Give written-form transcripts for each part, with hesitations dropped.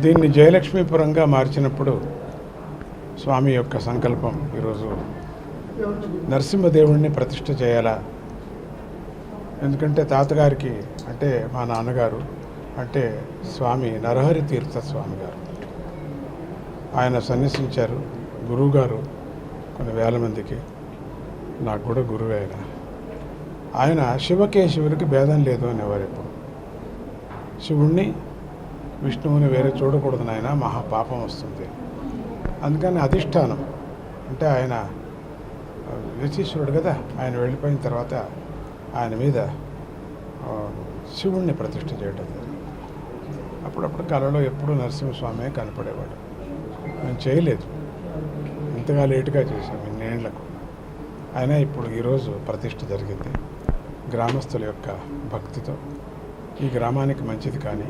దీన్ని జయలక్ష్మీపురంగా మార్చినప్పుడు స్వామి యొక్క సంకల్పం ఈరోజు నరసింహదేవుడిని ప్రతిష్ఠ చేయాలా. ఎందుకంటే తాతగారికి అంటే మా నాన్నగారు అంటే స్వామి నరహరి తీర్థ స్వామి గారు ఆయన సన్యసించారు. గురువుగారు కొన్ని వేల మందికి, నాకు కూడా గురువే ఆయన శివకేశవుడికి భేదం లేదు అనేవారు. ఎప్పుడు శివుణ్ణి విష్ణువుని వేరే చూడకూడదు నాయన, మహాపాపం వస్తుంది. అందుకని అధిష్టానం అంటే ఆయన యతీశ్వరుడు కదా, ఆయన వెళ్ళిపోయిన తర్వాత ఆయన మీద శివుణ్ణి ప్రతిష్ఠ చేయటం జరిగింది. అప్పుడప్పుడు కళలో ఎప్పుడూ నరసింహస్వామి కనపడేవాడు. మేము చేయలేదు, ఇంతగా లేటుగా చేశాం ఇన్నేళ్లకు. అయినా ఇప్పుడు ఈరోజు ప్రతిష్ఠ జరిగింది గ్రామస్తుల యొక్క భక్తితో. ఈ గ్రామానికి మంచిది. కానీ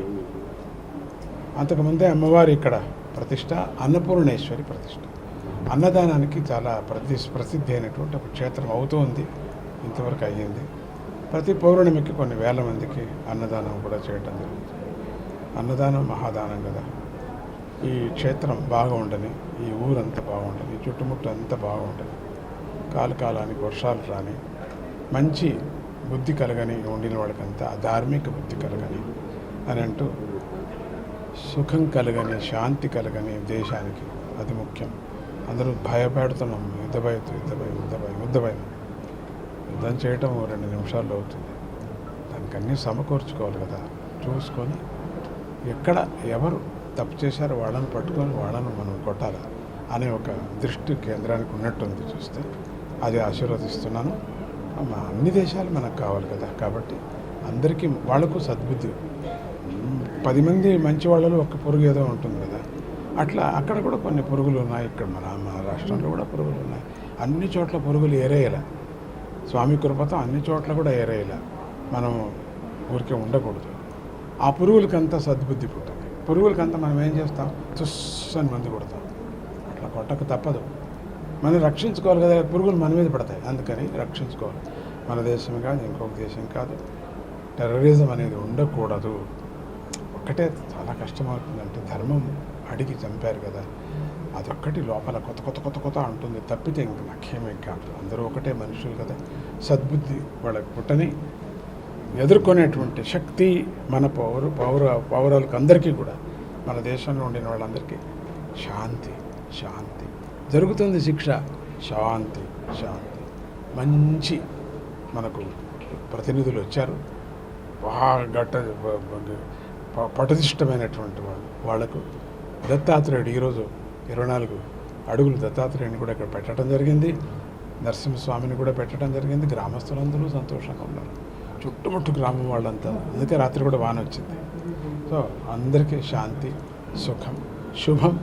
అంతకుముందే అమ్మవారి ఇక్కడ ప్రతిష్ట అన్నపూర్ణేశ్వరి ప్రతిష్ట, అన్నదానానికి చాలా ప్రసిద్ధి అయినటువంటి ఒక క్షేత్రం అవుతుంది. ఇంతవరకు అయ్యింది. ప్రతి పౌర్ణమికి కొన్ని వేల మందికి అన్నదానం కూడా చేయటం జరుగుతుంది. అన్నదానం మహాదానం కదా. ఈ క్షేత్రం బాగా ఉండని, ఈ ఊరంతా బాగుండని, ఈ చుట్టుముట్టు అంతా బాగుండని, కాలానికి వర్షాలు రాని, మంచి బుద్ధి కలగని ఉండిన వాళ్ళకంతా ధార్మిక బుద్ధి కలగని అని అంటూ సుఖం కలగని, శాంతి కలగని దేశానికి అది ముఖ్యం. అందరూ భయపెడుతున్నాం, యుద్ధం చేయటం 2 నిమిషాల్లో అవుతుంది. దానికి అన్నీ సమకూర్చుకోవాలి కదా. చూసుకొని ఎక్కడ ఎవరు తప్పు చేశారో వాళ్ళని పట్టుకొని వాళ్ళను మనం కొట్టాలి అనే ఒక దృష్టి కేంద్రానికి ఉన్నట్టుంది. చూస్తే అది ఆశీర్వదిస్తున్నాను. అన్ని దేశాలు మనకు కావాలి కదా. కాబట్టి అందరికీ వాళ్ళకు సద్బుద్ధి, 10 మంది మంచి వాళ్ళలో ఒక పురుగు ఏదో ఉంటుంది కదా. అట్లా అక్కడ కూడా కొన్ని పురుగులు ఉన్నాయి. ఇక్కడ మన రాష్ట్రంలో కూడా పురుగులు ఉన్నాయి. అన్ని చోట్ల పురుగులు ఏరేయాల. స్వామి కృపతో అన్ని చోట్ల కూడా ఏరేయాల. మనం ఊరికే ఉండకూడదు. ఆ పురుగులకంతా సద్బుద్ధి పుట్టింది. పురుగులకంతా మనం ఏం చేస్తాం, తుస్సని మందు కొడతాం. అట్లా కొట్టక తప్పదు. మనం రక్షించుకోవాలి కదా. పురుగులు మన మీద పడతాయి, అందుకని రక్షించుకోవాలి. మన దేశం కాదు, ఇంకొక దేశం కాదు. టెర్రరిజం అనేది ఉండకూడదు. ఒక్కటే చాలా కష్టమవుతుందంటే ధర్మం అడిగి చంపారు కదా, అదొక్కటి లోపల కొత్త అంటుంది. తప్పితే ఇంక నాకేమీ కాదు. అందరూ ఒకటే మనుషులు కదా. సద్బుద్ధి వాళ్ళకి పుట్టని ఎదుర్కొనేటువంటి శక్తి మన పౌరులకు అందరికీ కూడా, మన దేశంలో ఉండిన వాళ్ళందరికీ శాంతి జరుగుతుంది. శిక్ష శాంతి. మంచి మనకు ప్రతినిధులు వచ్చారు, బాగా పటిష్టమైనటువంటి వాళ్ళకు దత్తాత్రేయుడు ఈరోజు 24 అడుగులు దత్తాత్రేయుని కూడా ఇక్కడ పెట్టడం జరిగింది. నరసింహస్వామిని కూడా పెట్టడం జరిగింది. గ్రామస్తులందరూ సంతోషంగా ఉన్నారు, చుట్టుముట్టు గ్రామం వాళ్ళంతా. అందుకే రాత్రి కూడా వాన వచ్చింది. సో అందరికీ శాంతి, సుఖం, శుభం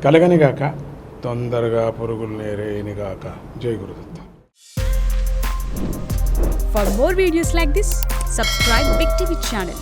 కలగనిగాక, తొందరగా పురుగులు నేరేనిగాక. జై Gurudatta. For more videos like this, subscribe Big TV channel.